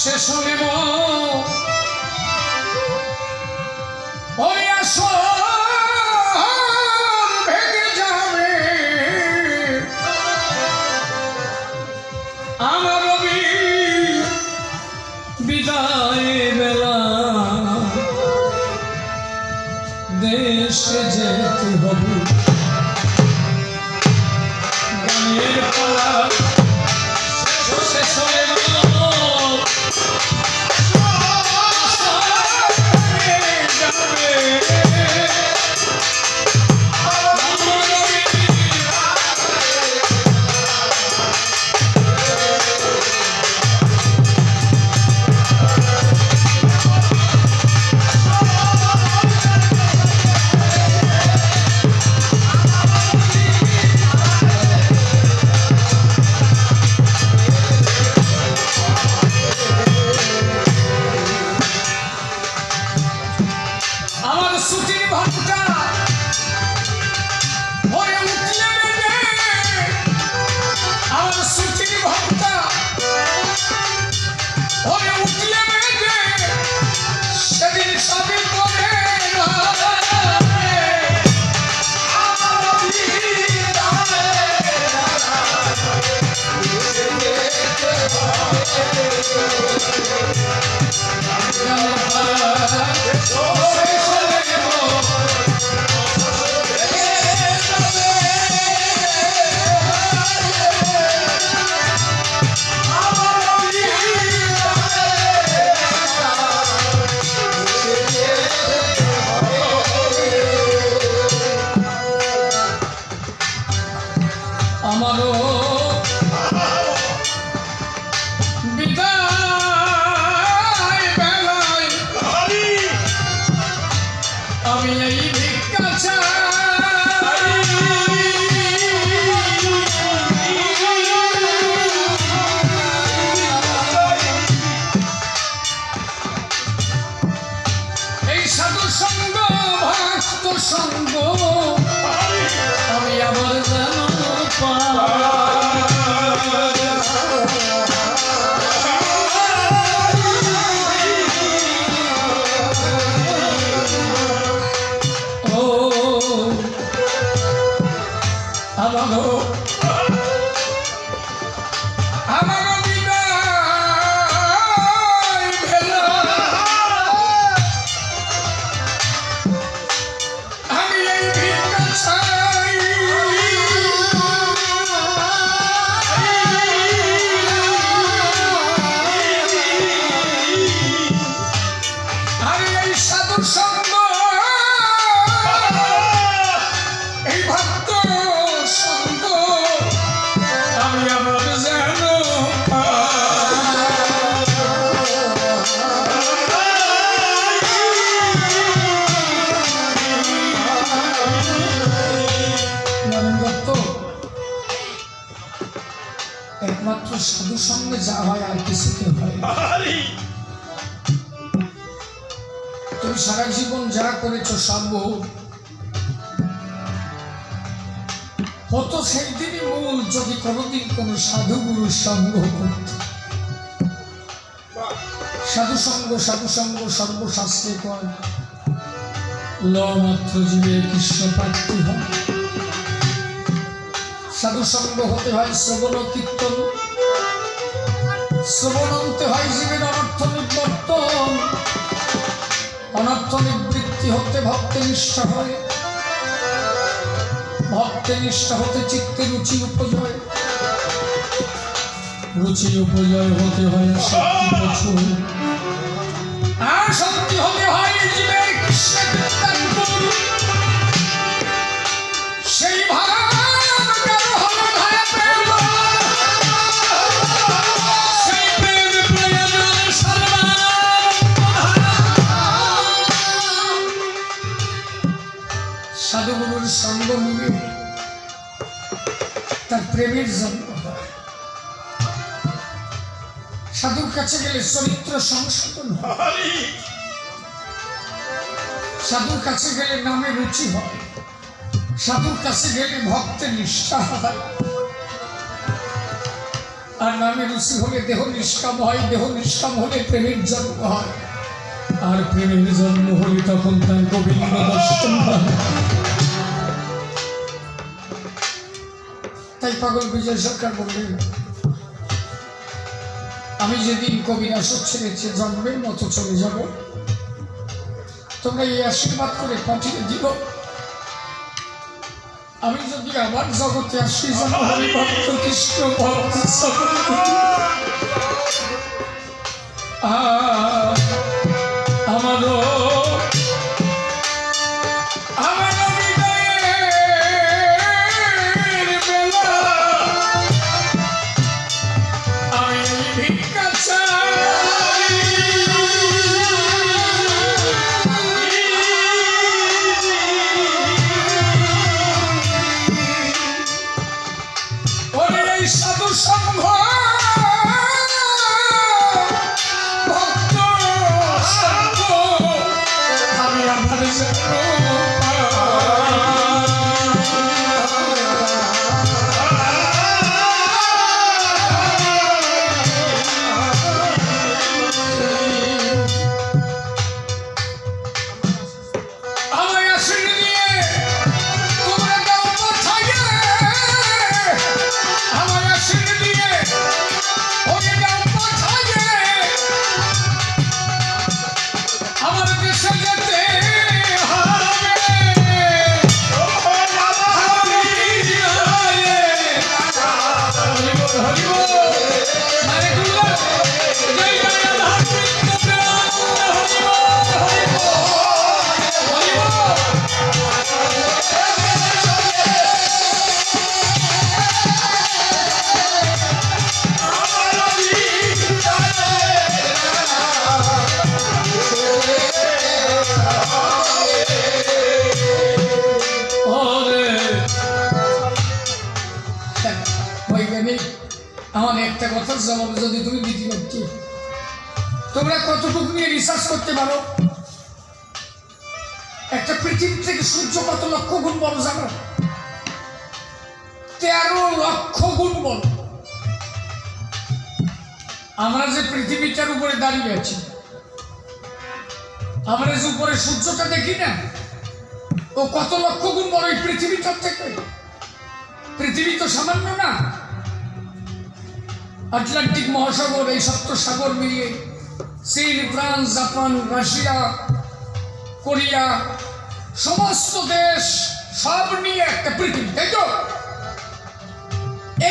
শেষ হইব ওই আসর ভেঙে যাবে আমার বিদায় বেলা দেশে যেতে হবে গানের পালা শেষ হয়ে একমাত্র সাধুর সঙ্গে যা হয় আর কিছুতে হয়। তুমি সারা জীবন যা করেছো সব হতো সেই দিনই মূল যদি কোনোদিন কোন সাধু গুরুর সঙ্গ করত। সাধু সঙ্গ সর্বশাস্ত্রে কয় লমাত্র জীবে কৃষ্ণ প্রাপ্তি হয়। সাধু সঙ্গ হতে হয় শ্রবণ কীর্তন, শ্রবণ হতে হয় জীবের অনর্থ নিবর্তন, অনর্থ নিবৃত্তি হতে ভক্তে নিষ্ঠা হয়, ভক্তে নিষ্ঠা হতে চিত্তে রুচি উপজয়, রুচি উপজয় হতে হয় শক্তি প্রচুর, আর শক্তি হতে হয় জীবের কৃষ্ণের সেই ভাব সাধুগুরুর সঙ্গ নিয়ে তার প্রেমের জন্ম হয়। সাধুর কাছে গেলে চরিত্র সংশোধন হয়, সাধুর কাছে গেলে নামে রুচি হয়, সাধুর কাছে গেলে ভক্তের নিষ্ঠা হয়। আর নামে রুচি হলে দেহ নিষ্কাম হয়, দেহ নিষ্কাম হলে প্রেমের জন্ম হয়, আর প্রেমের জন্ম হলে তখন তার গোবিন্দ দর্শন হয়। তাই পাগল বিজয় সরকার বললেন, আমি যেদিন কবিরাসক ছেড়েছে জন্মের মতো চলে যাব, তোমরা এই আশীর্বাদ করে পাঠিয়ে দিব, আমি যদি আবার জগতে আসি যেন হরি ভক্ত কৃষ্ণ ভক্ত আমারও আমার একটা কথার জবাব যদি তুমি দিতে পারছি, তোমরা কতটুকু নিয়ে রিসার্চ করতে পারো? একটা পৃথিবী থেকে সূর্য কত লক্ষ গুণ বড় জানো? 13 লক্ষ গুণ বড়। আমরা যে পৃথিবীটার উপরে দাঁড়িয়ে আছি, আমরা যে উপরে সূর্যটা দেখি না, ও কত লক্ষ গুণ বড় এই পৃথিবীটার থেকে। পৃথিবী তো সামান্য না। আটলান্টিক মহাসাগর, এই সপ্ত সাগর মিলিয়ে চীন, ফ্রান্স, জাপান, রাশিয়া, কোরিয়া, সমস্ত দেশ সব নিয়ে একটা পৃথিবী, তাই তো?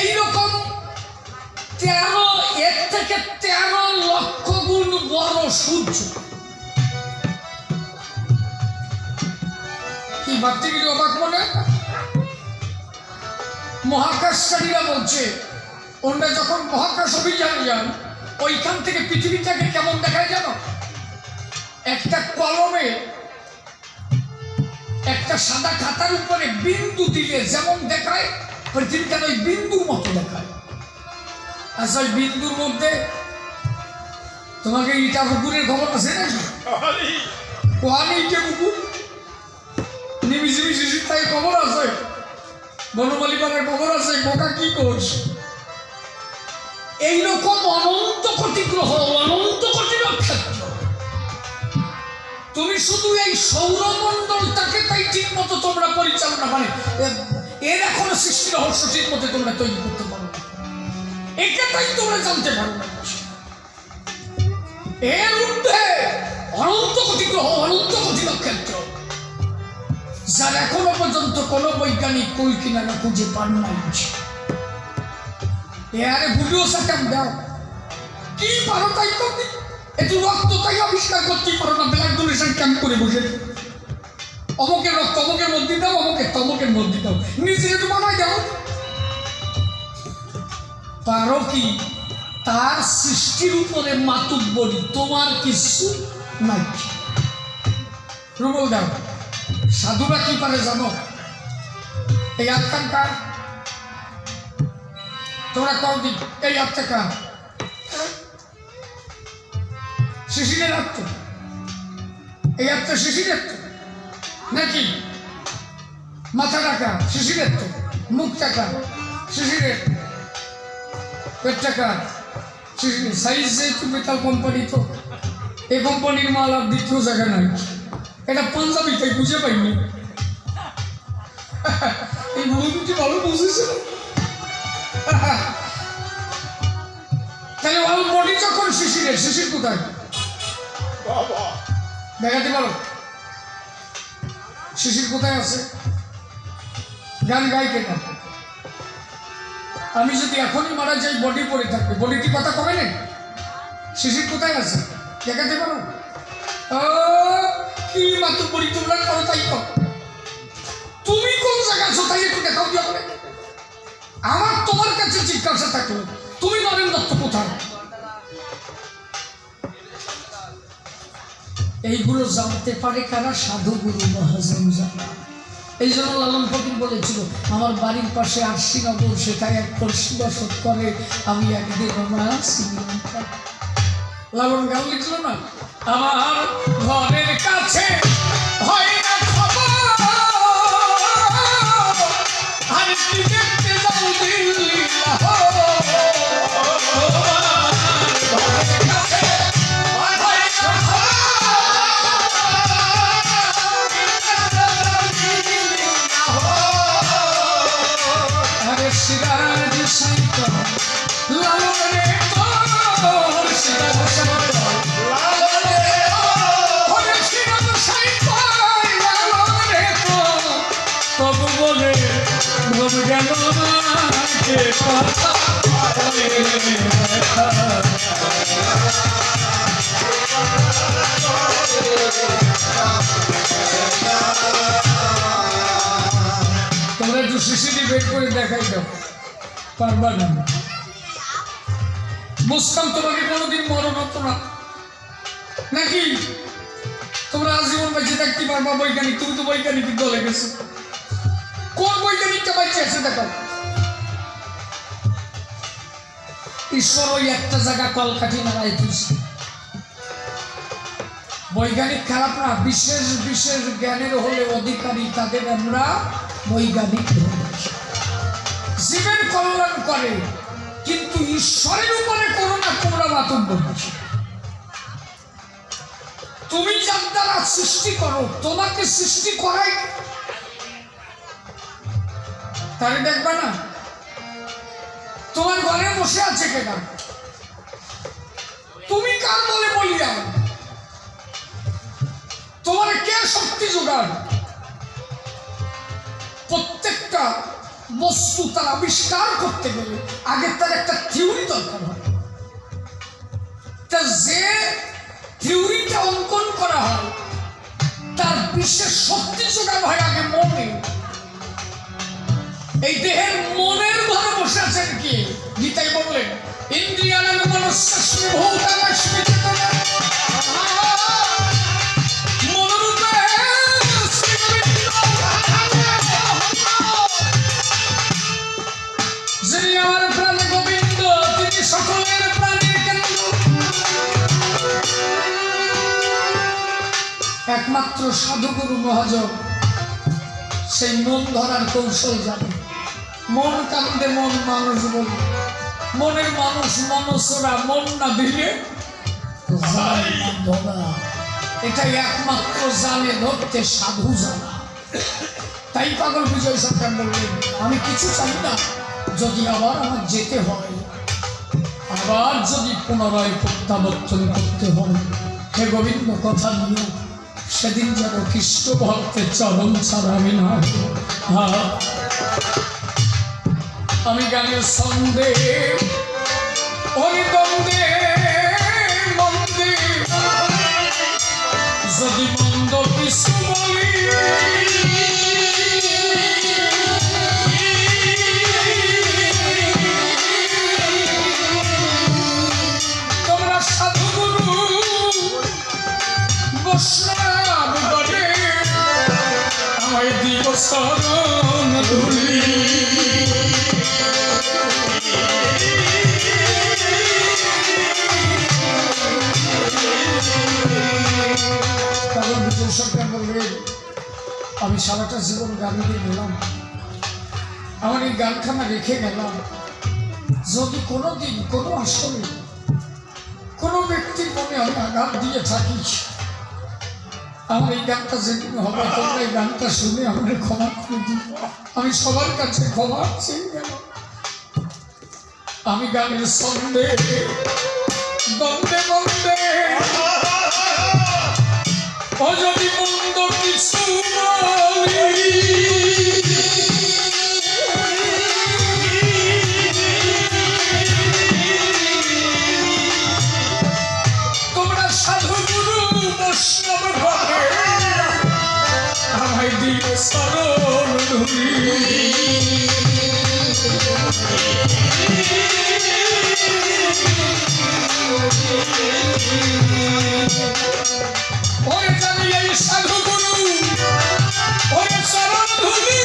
এইরকম 13 থেকে 13 লক্ষ গুণ বড় সূর্য। কি ভাবতে গেলে অবাক মনে? মহাকাশচারীরা বলছে, ওরা যখন মহাকাশ অভিযানে যান, ওইখান থেকে পৃথিবীটাকে কেমন দেখায় জানো? একটা কলমে একটা সাদা খাতার উপরে বিন্দু দিলে যেমন দেখায়, পৃথিবীটা ওই বিন্দুর মতো দেখায়। আর ওই বিন্দুর মধ্যে তোমাকে ইটা পুকুরের খবর আছে নাকি? কোহানি ইটা পুকুর নিমিষে মিশে তাই খবর আছে, বনমালিবাগের খবর আছে, বোকা কি করছে? এইরকম অনন্ত কোটি গ্রহ, অনন্ত কোটি নক্ষত্র। তুমি শুধু এই সৌরমণ্ডলটাকে তাই ঠিক মতো তোমরা পরিচালনা, মানে এর এখনো সৃষ্টি রহস্য ঠিক মতো তোমরা তৈরি করতে পারো, এটা তাই তোমরা জানতে পারো না। এর ঊর্ধ্বে অনন্ত কোটি গ্রহ, অনন্ত কোটি নক্ষত্র, যার এখনো পর্যন্ত কোনো বৈজ্ঞানিক কুল কিনারা খুঁজে পান নাই। এয়ারে ভিডিও সাকাম দাও, কি পারো তাই করতে, একটু রক্ত তাই আবিষ্কার করতেই পারো না। ব্লাড ডোনেশন ক্যাম্প করে বসে অমুকের রক্ত অমুকের মধ্যে দাও, অমুকের তমুকের মধ্যে দাও, নিজে একটু বানাই দাও। পারো কি? তার সৃষ্টির উপরে মাতুব বলি, তোমার কিছু নাই। রুবল দাও। সাধুরা কি পারে জানো? এই আত্মাকার তোমরা কদিন এই আত্মাকা শিশিরের আত্ম, এই আত্মা শিশিরের তো নাকি? মাথা টাকা শিশিরের তো, মুখ টাকা শিশিরের, পেটটা কার সাইজ যেহেতু মেটাল কোম্পানি, তো এই কোম্পানির মাল আর দ্বিতীয় জায়গায় নাই। এটা পাঞ্জাবি, তাই বুঝে পাইনি। এই বুড়ো দুটি ভালো বুঝেছিল। তাহলে অল বডি যখন শিশিরের, শিশির কোথায় দেখাতে পারো? শিশির কোথায় আছে? গান গাই কেন? আমি যদি এখনই মারা যাই, বডি পড়ে থাকবে, বডি কি কথা কবে নেই? শিশির কোথায় আছে দেখাতে পারো? কি মাত্র বডি তোমরা করো, তাই কর। তুমি কোন জায়গায় আছো তাই একটু দেখাও দিয়ে হবে। আমার তোমার কাছে জিজ্ঞাসা থাকলো, তুমি নরেন দত্ত কোথায়? এইগুলো জানতে পারে কারা? সাধু গুরু মহাজন জানা। এই জন্য লালন ফকির বলেছিল, আমার বাড়ির পাশে আরশিনগর, সেটাই এক কলসি বসত করে, আমি একদিন শ্রীলঙ্কা। লালন গান লিখল না, আমার ঘরের কাছে হয় না খবর, আর কি দেখতে যাও দিল্লি লাহোর। সিরাজ সাইকেল লালন রে তোর, সিরাজ সাইকেল লালন রে তোর, সিরাজ সাইকেল লালন রে তোর, তবু বলে ভুল গেল না কে কথা তোমরা একটু শিশিটি বের করে দেখাই দাও, পারবা না? বুঝতাম তোমাকে কোনোদিন মরণ হতো না নাকি? তোমরা আজীবন বেঁচে থাকতে পারবা বৈজ্ঞানিক। তুমি তো বৈজ্ঞানিক দলে গেছো। কোন বৈজ্ঞানিকটা বেঁচে আছে দেখাও? ঈশ্বর ওই একটা জায়গা কলকাঠি নাড়াই তুলছে। বৈজ্ঞানিক খারাপ না, বিশেষ বিশেষ জ্ঞানের হলে অধিকারী, তাদের আমরা বৈজ্ঞানিক। জীবের কল্যাণ করে, কিন্তু ঈশ্বরের উপরে করো না তোমরা বাতম্য। তুমি যার দ্বারা সৃষ্টি করো, তোমাকে সৃষ্টি করাই তারে দেখবা না? তোমার ঘরে বসে আছে কেনা? তুমি কার বলে বলিয়া? তোমার কে শক্তি যোগান? প্রত্যেকটা বস্তু তার আবিষ্কার করতে গেলে আগে তার একটা থিওরি দরকার হয়। তা যে থিওরিটা অঙ্কন করা হয়, তার বিশেষ শক্তি যোগান হয় আগে মনে। এই দেহের মনের ঘরে বসে আছেন কি? গীতায় বললেন, ইন্দ্রিয়ানাং মনস্যস্মি ভূতানাস্মি চেতনা। একমাত্র সাধুগুরু মহাজন সেই মন ধরার কৌশল জানে। মন কান্দে মন মানুষ বলে, মনের মানুষ মানুষরা মন না দিলে ধরা। এটাই একমাত্র জানে ধরতে সাধু জানা। তাই পাগল বিজয় সরকার বললেন, আমি কিছু চাই না, যদি আবার আমার যেতে হয়, আবার যদি পুনরায় প্রত্যাবর্তন করতে হয়, হে গোবিন্দ কথা নিয়ে সেদিন যেন কৃষ্ণ ভক্তের চরণ ছাড়া আমি না। আমি গানের ছন্দে দ্বন্দ্বে মন্দে যদি মন্দ কিছু বলি, তোমরা সাধুগুরু বৈষ্ণব বলে আমায় দিও শরণ ধুলি। সরকার বললেন, আমি সারাটা জীবন গান দিয়ে গেলাম, আমার এই গানখানা রেখে গেলাম, যদি কোনোদিন কোনো আসলে কোনো ব্যক্তির মনে আমি আঘাত দিয়ে থাকি, আমার এই গানটা যেদিন হবে তোমরা এই গানটা শুনে আমাদের ক্ষমা করে দিই। আমি সবার কাছে ক্ষমা চেয়ে গেল। আমি গানের ছন্দে দ্বন্দ্বে দ্বন্দ্বে ও যদি মন্দ কিছু বলি, তোমরা সাধু গুরু বৈষ্ণব ভাবে আমায় দিয়ে শরণ ধরি। ওরে জানি এই সাধু গুরু ওরে শরণ ধরি,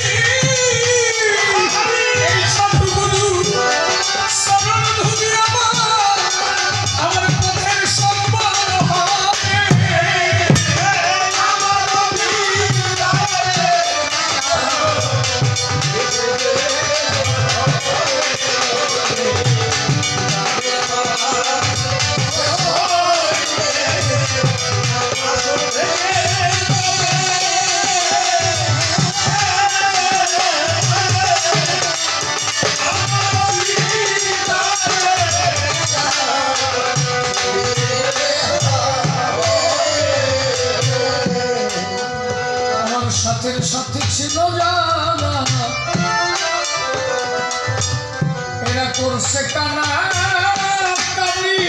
এই সাধু গুরু শরণ ধরি আমার পথের সম্মান হবে। সাথে সাথে ছিল জানা, এরা করছে কানা কানি,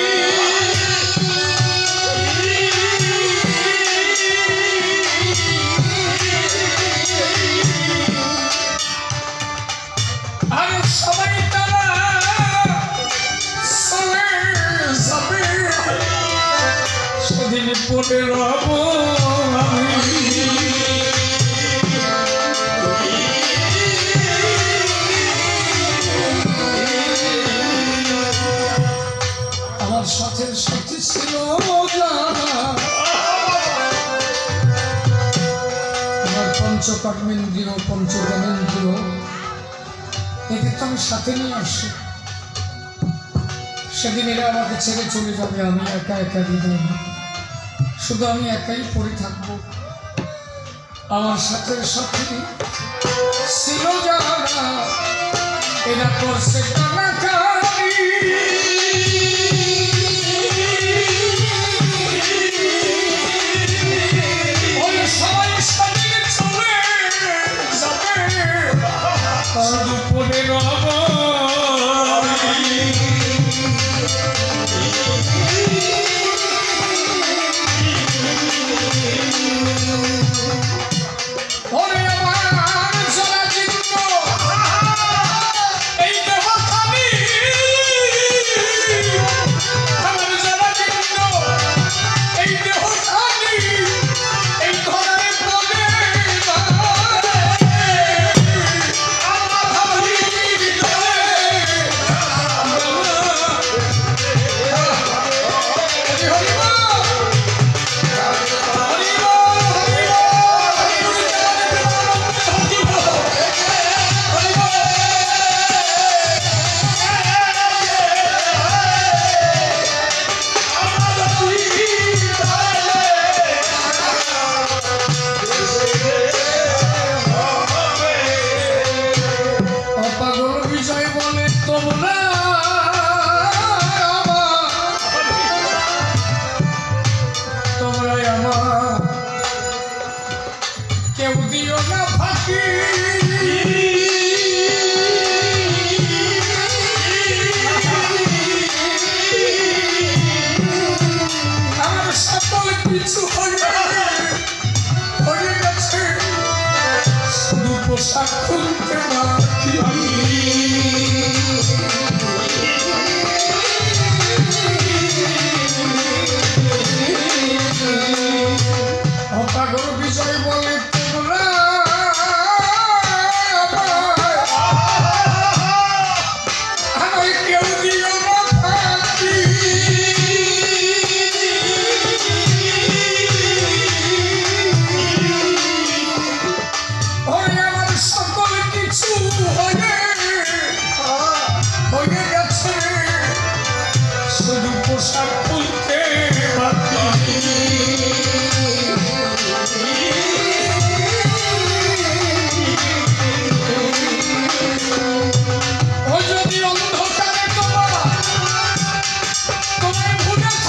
আর সবাই তারা চলে যাবে, সেদিন পড়ে রব আমি। সাথে সাথে ছিল আমার পঞ্চকর্মেন্দ্রীয় পঞ্চজ্ঞানেন্দ্রীয়, একে তো আমি সাথে নিয়ে আসি। সেদিন এরা আমাকে ছেড়ে চলে যাবে, আমি একা একা হৃদয়, শুধু আমি একাই পড়ে থাকবো। আমার সাথে সাথে ছিল যারা এরা করছে কানাকানি, দুপুরে রব ওরে আমার সারা জীবন এই দেহ খালি, আমার সারা জীবন এই দেহ খালি, এই ঘরে পড়ে কেউ দিও না ফাঁকি, আমার সকল কিছু হয়ে গেছে, শুধু পোশাক খুলতে বাকি। অপাগল বিজয় বলে তোমরা আমায় কেউ দিও না ফাঁকি, ওই আমার সকল কিছু ওটা